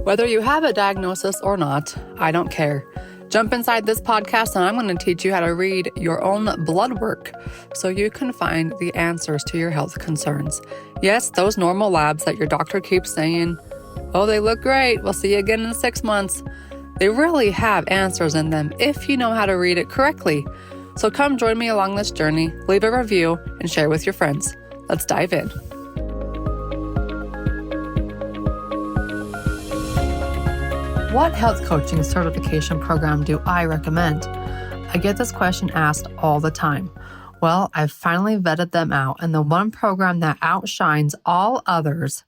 Whether you have a diagnosis or not, I don't care. Jump inside this podcast and I'm going to teach you how to read your own blood work so you can find the answers to your health concerns. Yes, those normal labs that your doctor keeps saying, oh, they look great, we'll see you again in 6 months. They really have answers in them if you know how to read it correctly. So come join me along this journey, leave a review, and share with your friends. Let's dive in. What health coaching certification program do I recommend? I get this question asked all the time. Well, I've finally vetted them out, and the one program that outshines all others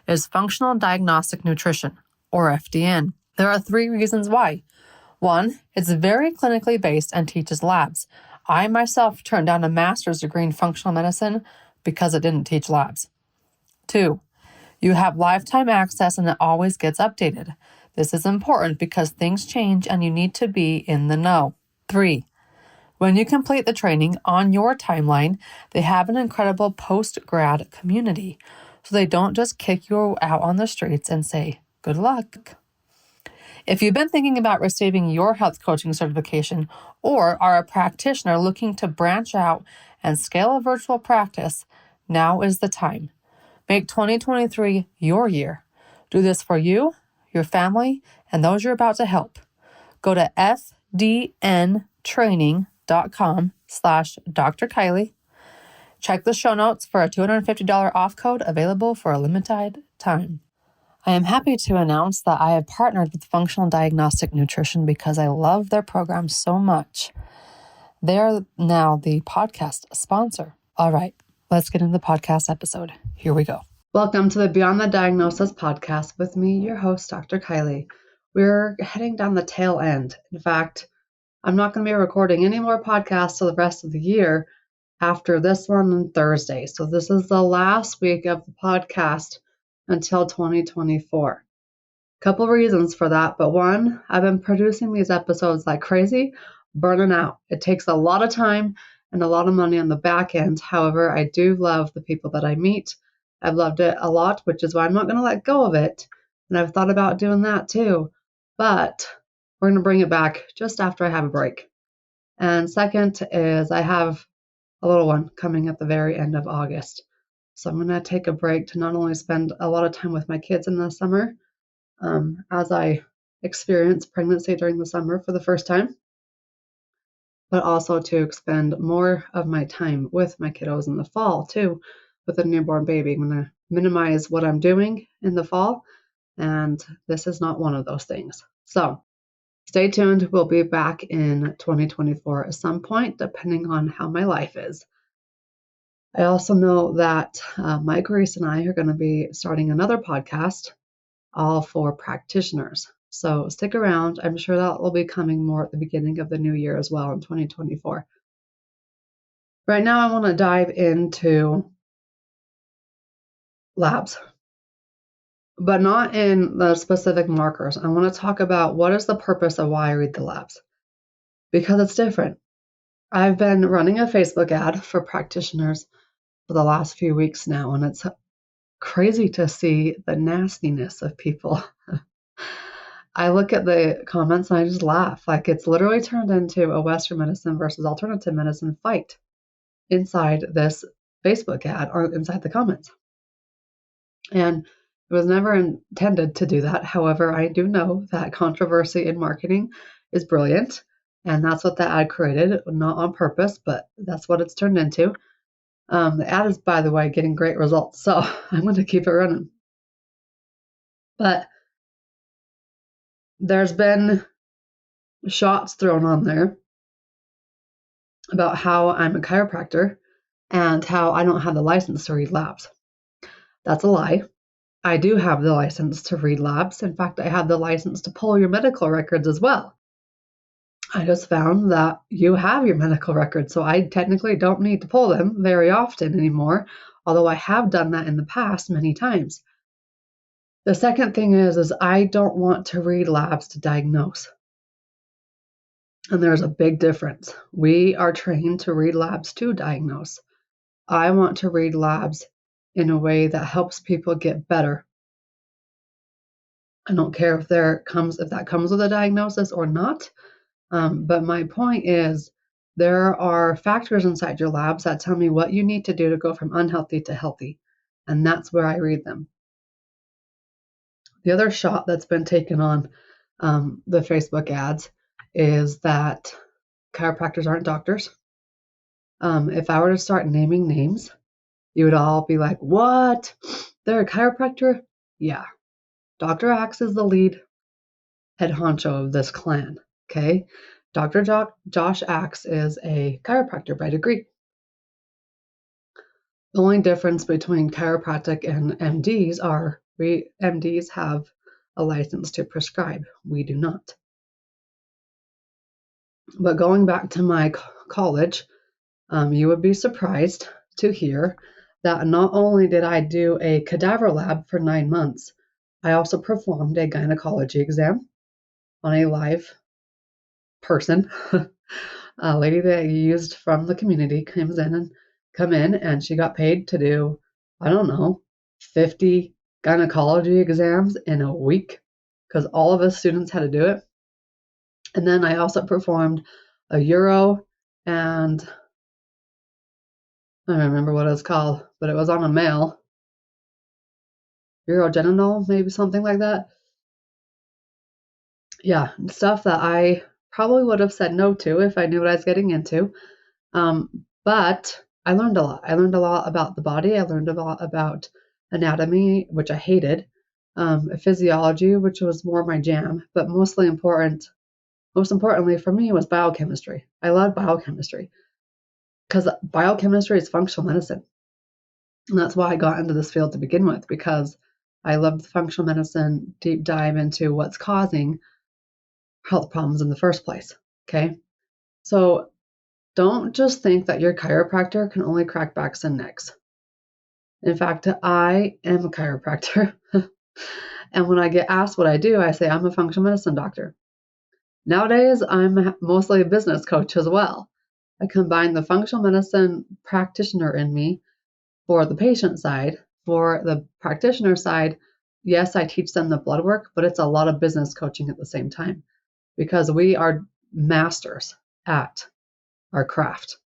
is Functional Diagnostic Nutrition, or FDN. There are 3 reasons why. 1, it's very clinically based and teaches labs. I myself turned down a master's degree in functional medicine because it didn't teach labs. 2, you have lifetime access and it always gets updated. This is important because things change and you need to be in the know. 3, when you complete the training on your timeline, they have an incredible post-grad community. So they don't just kick you out on the streets and say, good luck. If you've been thinking about receiving your health coaching certification or are a practitioner looking to branch out and scale a virtual practice, now is the time. Make 2023 your year. Do this for you, your family, and those you're about to help. Go to fdntraining.com/Dr. Kylie. Check the show notes for a $250 off code available for a limited time. I am happy to announce that I have partnered with Functional Diagnostic Nutrition because I love their program so much. They are now the podcast sponsor. All right, let's get into the podcast episode. Here we go. Welcome to the Beyond the Diagnosis podcast with me, your host, Dr. Kylie. We're heading down the tail end. In fact, I'm not going to be recording any more podcasts till the rest of the year after this one on Thursday. So this is the last week of the podcast until 2024. Couple reasons for that, but 1, I've been producing these episodes like crazy, burning out. It takes a lot of time and a lot of money on the back end. However, I do love the people that I meet. I've loved it a lot, which is why I'm not going to let go of it. And I've thought about doing that too. But we're going to bring it back just after I have a break. And second is I have a little one coming at the very end of August. So I'm going to take a break to not only spend a lot of time with my kids in the summer, as I experience pregnancy during the summer for the first time, but also to spend more of my time with my kiddos in the fall too. With a newborn baby, I'm going to minimize what I'm doing in the fall, and this is not one of those things. So stay tuned. We'll be back in 2024 at some point, depending on how my life is. I also know that Mike Reese and I are going to be starting another podcast, all for practitioners. So stick around. I'm sure that will be coming more at the beginning of the new year as well in 2024. Right now, I want to dive into labs, but not in the specific markers. I want to talk about what is the purpose of why I read the labs, because it's different. I've been running a Facebook ad for practitioners for the last few weeks now, and it's crazy to see the nastiness of people. I look at the comments and I just laugh. Like, it's literally turned into a Western medicine versus alternative medicine fight inside this Facebook ad or inside the comments. And it was never intended to do that. However, I do know that controversy in marketing is brilliant. And that's what the ad created, not on purpose, but that's what it's turned into. The ad is, by the way, getting great results. So I'm going to keep it running. But there's been shots thrown on there about how I'm a chiropractor and how I don't have the license to read labs. That's a lie. I do have the license to read labs. In fact, I have the license to pull your medical records as well. I just found that you have your medical records, so I technically don't need to pull them very often anymore, although I have done that in the past many times. The second thing is I don't want to read labs to diagnose. And there's a big difference. We are trained to read labs to diagnose. I want to read labs in a way that helps people get better. I don't care if that comes with a diagnosis or not. But my point is, there are factors inside your labs that tell me what you need to do to go from unhealthy to healthy. And that's where I read them. The other shot that's been taken on the Facebook ads is that chiropractors aren't doctors. If I were to start naming names, you would all be like, what? They're a chiropractor? Yeah. Dr. Axe is the lead head honcho of this clan, okay? Dr. Josh Axe is a chiropractor by degree. The only difference between chiropractic and MDs are MDs have a license to prescribe. We do not. But going back to my college, you would be surprised to hear that not only did I do a cadaver lab for 9 months, I also performed a gynecology exam on a live person. A lady that I used from the community come in and she got paid to do, I don't know, 50 gynecology exams in a week because all of us students had to do it. And then I also performed a Euro, and I don't remember what it was called, but it was on a male. Urogenital, maybe something like that. Yeah, stuff that I probably would have said no to if I knew what I was getting into. But I learned a lot. I learned a lot about the body. I learned a lot about anatomy, which I hated, physiology, which was more my jam. But most importantly for me was biochemistry. I love biochemistry because biochemistry is functional medicine. And that's why I got into this field to begin with, because I loved functional medicine, deep dive into what's causing health problems in the first place. Okay. So don't just think that your chiropractor can only crack backs and necks. In fact, I am a chiropractor. And when I get asked what I do, I say I'm a functional medicine doctor. Nowadays, I'm mostly a business coach as well. I combine the functional medicine practitioner in me for the patient side. For the practitioner side, yes, I teach them the blood work, but it's a lot of business coaching at the same time because we are masters at our craft.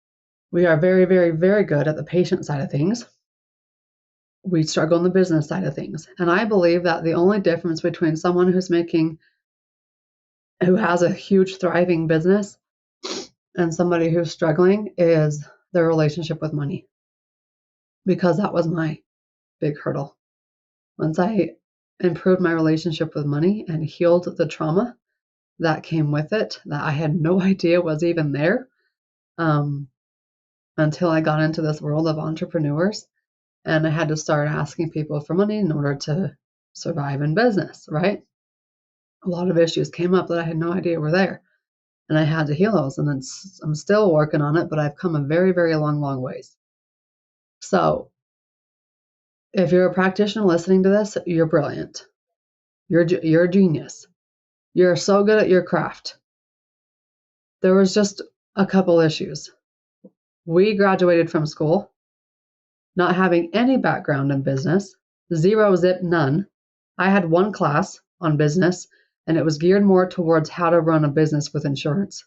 We are very, very, very good at the patient side of things. We struggle on the business side of things. And I believe that the only difference between someone who has a huge thriving business and somebody who's struggling is their relationship with money. Because that was my big hurdle. Once I improved my relationship with money and healed the trauma that came with it, that I had no idea was even there, until I got into this world of entrepreneurs and I had to start asking people for money in order to survive in business, right? A lot of issues came up that I had no idea were there. And I had to heal those. And I'm still working on it, but I've come a very, very long ways. So if you're a practitioner listening to this, you're brilliant. You're a genius. You're so good at your craft. There was just a couple issues. We graduated from school not having any background in business, zero, zip, none. I had one class on business, and it was geared more towards how to run a business with insurance.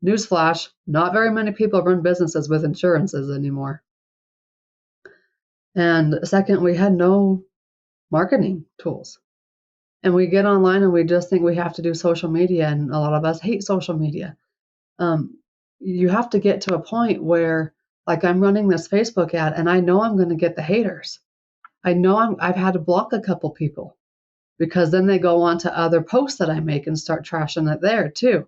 Newsflash, not very many people run businesses with insurances anymore. And second, we had no marketing tools. And we get online and we just think we have to do social media, and a lot of us hate social media. You have to get to a point where, like, I'm running this Facebook ad and I know I'm going to get the haters. I know I've had to block a couple people because then they go on to other posts that I make and start trashing it there too.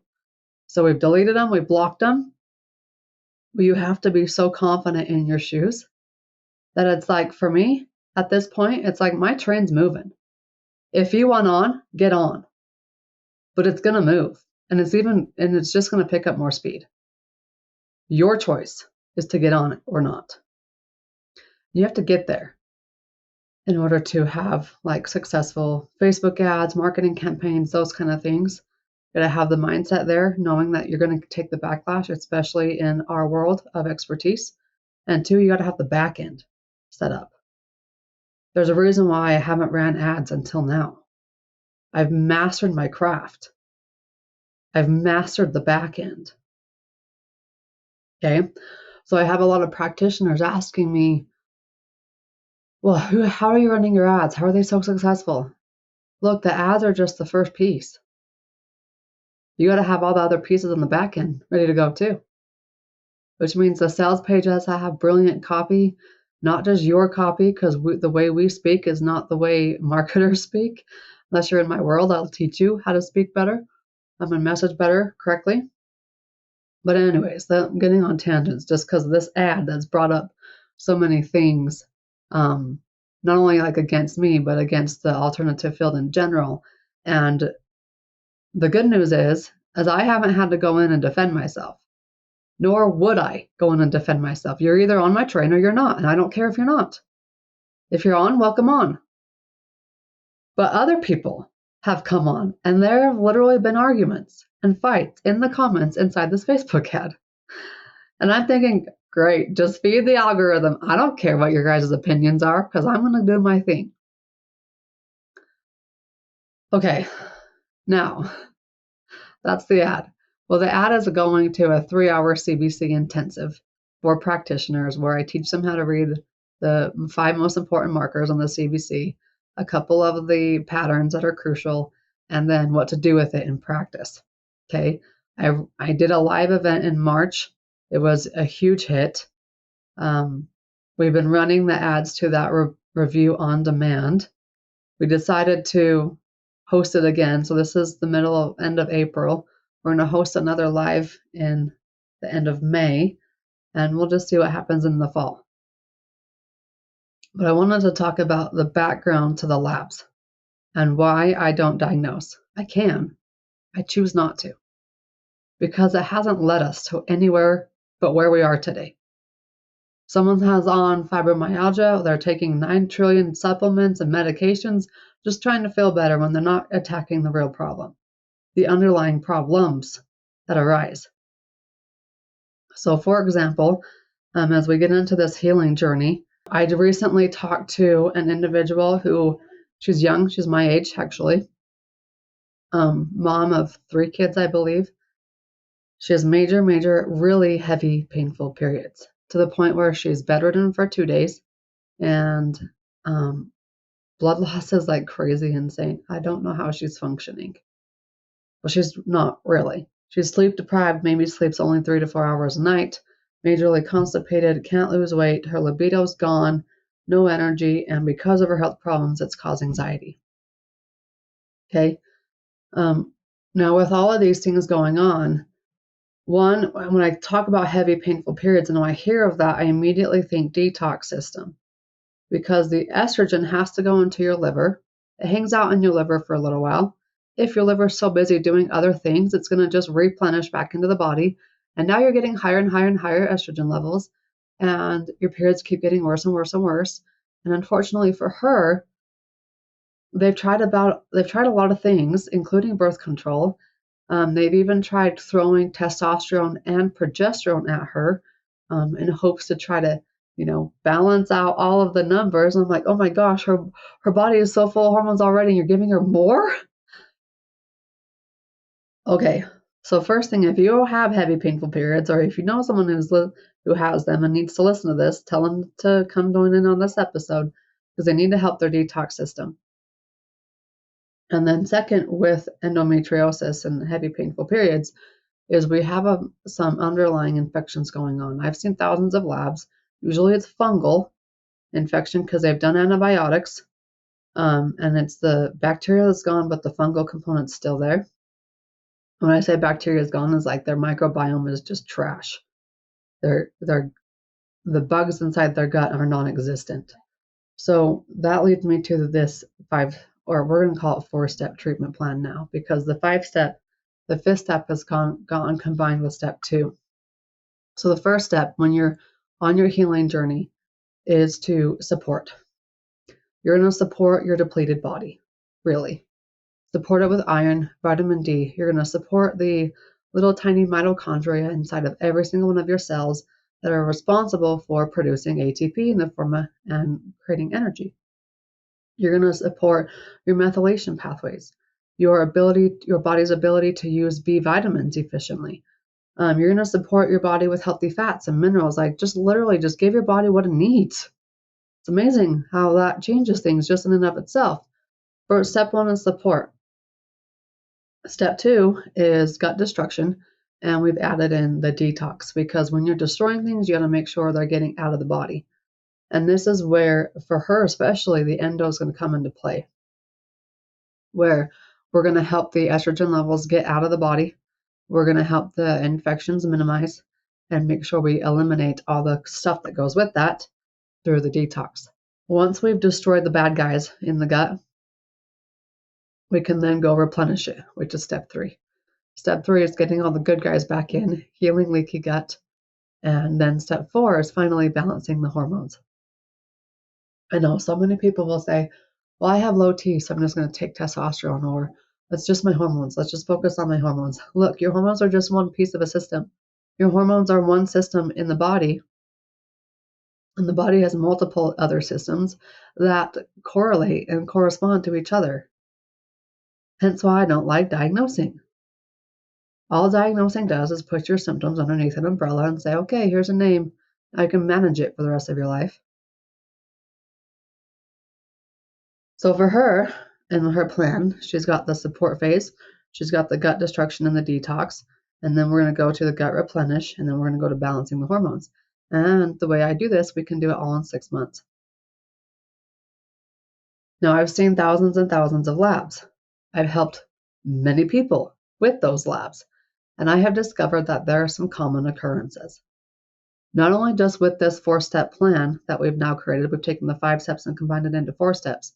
So we've deleted them, we blocked them. But you have to be so confident in your shoes that it's like, for me, at this point, it's like my train's moving. If you want on, get on. But it's going to move. And it's just going to pick up more speed. Your choice is to get on it or not. You have to get there in order to have like successful Facebook ads, marketing campaigns, those kind of things. You gotta have the mindset there, knowing that you're going to take the backlash, especially in our world of expertise. And two, you got to have the back end set up. There's a reason why I haven't ran ads until now. I've mastered my craft. I've mastered the back end. Okay. So I have a lot of practitioners asking me, well, how are you running your ads? How are they so successful? Look, the ads are just the first piece. You got to have all the other pieces on the back end ready to go too, which means the sales page has to have brilliant copy, not just your copy, because the way we speak is not the way marketers speak. Unless you're in my world, I'll teach you how to speak better and message better correctly. But anyways, I'm getting on tangents just because of this ad that's brought up so many things, not only like against me, but against the alternative field in general. And the good news is I haven't had to go in and defend myself, nor would I go in and defend myself. You're either on my train or you're not, and I don't care if you're not. If you're on, welcome on. But other people have come on, and there have literally been arguments and fights in the comments inside this Facebook ad. And I'm thinking, great, just feed the algorithm. I don't care what your guys' opinions are because I'm going to do my thing. Okay, now that's the ad. Well, the ad is going to a 3-hour CBC intensive for practitioners where I teach them how to read the 5 most important markers on the CBC, a couple of the patterns that are crucial, and then what to do with it in practice. Okay, I did a live event in March. It was a huge hit. We've been running the ads to that review on demand. We decided to host it again. So this is the end of April. We're going to host another live in the end of May, and we'll just see what happens in the fall. But I wanted to talk about the background to the labs and why I don't diagnose. I can. I choose not to because it hasn't led us to anywhere but where we are today. Someone has on fibromyalgia, they're taking 9 trillion supplements and medications just trying to feel better when they're not attacking the real problem, the underlying problems that arise. So for example, as we get into this healing journey, I recently talked to an individual who, she's young, she's my age actually, mom of 3 kids, I believe. She has major, really heavy, painful periods to the point where she's bedridden for 2 days and blood loss is like crazy insane. I don't know how she's functioning. Well, she's not really. She's sleep deprived, maybe sleeps only 3 to 4 hours a night, majorly constipated, can't lose weight, her libido's gone, no energy, and because of her health problems, it's caused anxiety. Okay? Now, with all of these things going on, one, when I talk about heavy, painful periods, and when I hear of that, I immediately think detox system because the estrogen has to go into your liver. It hangs out in your liver for a little while. If your liver's so busy doing other things, it's going to just replenish back into the body. And now you're getting higher and higher and higher estrogen levels, and your periods keep getting worse and worse and worse. And unfortunately for her, they've tried a lot of things, including birth control. They've even tried throwing testosterone and progesterone at her in hopes to try to, balance out all of the numbers. I'm like, oh my gosh, her body is so full of hormones already, and you're giving her more? Okay, so first thing, if you have heavy, painful periods, or if you know someone who has them and needs to listen to this, tell them to come join in on this episode because they need to help their detox system. And then second, with endometriosis and heavy, painful periods, is we have some underlying infections going on. I've seen thousands of labs. Usually it's fungal infection because they've done antibiotics, and it's the bacteria that's gone, but the fungal component's still there. When I say bacteria is gone, it's like their microbiome is just trash. The bugs inside their gut are non-existent. So that leads me to this we're going to call it 4-step treatment plan now, because the 5th step has gone combined with step 2. So the first step when you're on your healing journey is to support. You're going to support your depleted body, really. Support it with iron, vitamin D. You're going to support the little tiny mitochondria inside of every single one of your cells that are responsible for producing ATP in the form of and creating energy. You're going to support your methylation pathways. your body's ability to use B vitamins efficiently. You're going to support your body with healthy fats and minerals. Like just literally just give your body what it needs. It's amazing how that changes things just in and of itself. First, step 1 is support. Step 2 is gut destruction. And we've added in the detox because when you're destroying things, you got to make sure they're getting out of the body. And this is where, for her especially, the endo is going to come into play, where we're going to help the estrogen levels get out of the body. We're going to help the infections minimize and make sure we eliminate all the stuff that goes with that through the detox. Once we've destroyed the bad guys in the gut, we can then go replenish it, which is step 3. Step 3 is getting all the good guys back in, healing leaky gut. And then step 4 is finally balancing the hormones. I know so many people will say, well, I have low T, so I'm just going to take testosterone, or it's just my hormones. Let's just focus on my hormones. Look, your hormones are just one piece of a system. Your hormones are one system in the body, and the body has multiple other systems that correlate and correspond to each other. Hence why I don't like diagnosing. All diagnosing does is put your symptoms underneath an umbrella and say, okay, here's a name. I can manage it for the rest of your life. So for her and her plan, she's got the support phase, she's got the gut destruction and the detox, and then we're going to go to the gut replenish, and then we're going to go to balancing the hormones. And the way I do this, we can do it all in 6 months. Now, I've seen thousands and thousands of labs. I've helped many people with those labs, and I have discovered that there are some common occurrences. Not only just with this 4-step plan that we've now created, we've taken the 5 steps and combined it into 4 steps.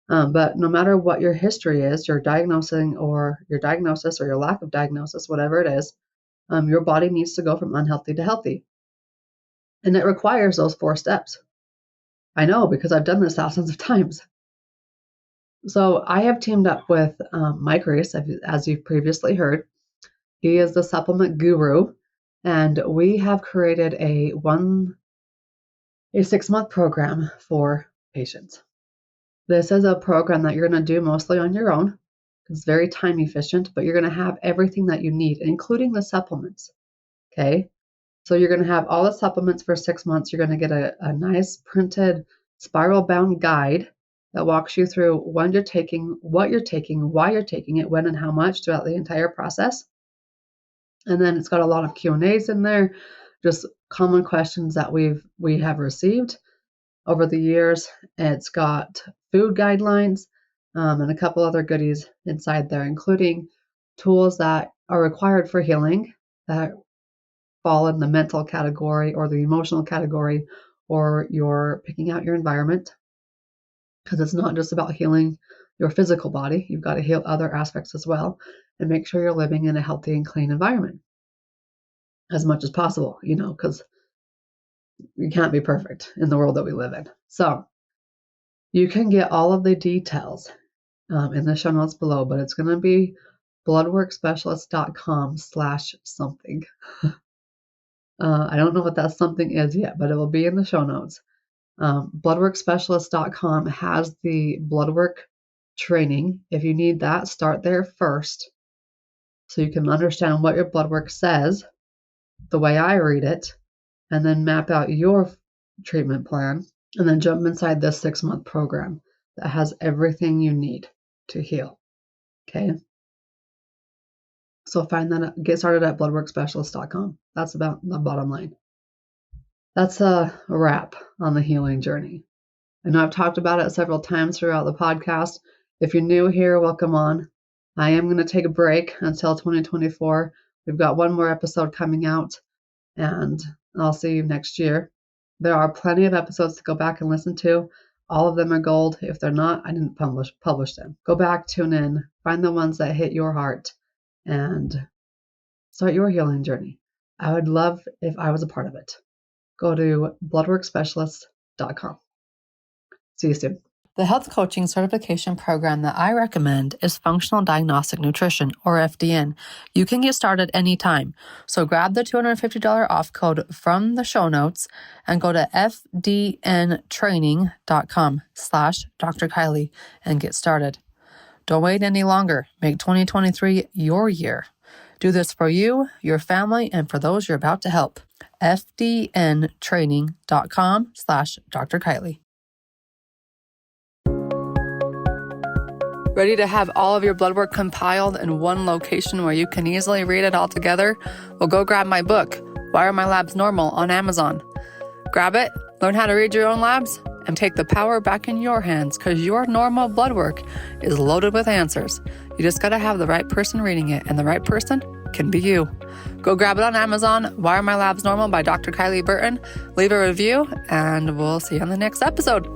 But no matter what your history is, your diagnosis or your lack of diagnosis, whatever it is, your body needs to go from unhealthy to healthy. And it requires those 4 steps. I know because I've done this thousands of times. So I have teamed up with Mike Reese, as you've previously heard. He is the supplement guru, and we have created a 6-month program for patients. This is a program that you're going to do mostly on your own. It's very time efficient, but you're going to have everything that you need, including the supplements. Okay? So you're going to have all the supplements for 6 months. You're going to get a nice printed spiral bound guide that walks you through when you're taking, what you're taking, why you're taking it, when and how much throughout the entire process. And then it's got a lot of Q&As in there, just common questions that we have received over the years. It's got food guidelines and a couple other goodies inside there, including tools that are required for healing that fall in the mental category or the emotional category, or you're picking out your environment, because it's not just about healing your physical body. You've got to heal other aspects as well and make sure you're living in a healthy and clean environment as much as possible, because you can't be perfect in the world that we live in. So you can get all of the details in the show notes below, but it's going to be bloodworkspecialist.com/something. I don't know what that something is yet, but it will be in the show notes. Bloodworkspecialist.com has the blood work training. If you need that, start there first so you can understand what your blood work says, the way I read it, and then map out your treatment plan, and then jump inside this 6-month program that has everything you need to heal. Okay? So get started at bloodworkspecialist.com. That's about the bottom line. That's a wrap on the healing journey. I know I've talked about it several times throughout the podcast. If you're new here, welcome on. I am going to take a break until 2024. We've got one more episode coming out, and I'll see you next year. There are plenty of episodes to go back and listen to. All of them are gold. If they're not, I didn't publish them. Go back, tune in, find the ones that hit your heart, and start your healing journey. I would love if I was a part of it. Go to bloodworkspecialist.com. See you soon. The health coaching certification program that I recommend is Functional Diagnostic Nutrition, or FDN. You can get started anytime. So grab the $250 off code from the show notes and go to fdntraining.com/Dr. Kylie and get started. Don't wait any longer. Make 2023 your year. Do this for you, your family, and for those you're about to help. fdntraining.com/Dr. Kylie. Ready to have all of your blood work compiled in one location where you can easily read it all together? Well, go grab my book, Why Are My Labs Normal, on Amazon. Grab it, learn how to read your own labs, and take the power back in your hands, because your normal blood work is loaded with answers. You just got to have the right person reading it, and the right person can be you. Go grab it on Amazon, Why Are My Labs Normal by Dr. Kylie Burton. Leave a review, and we'll see you on the next episode.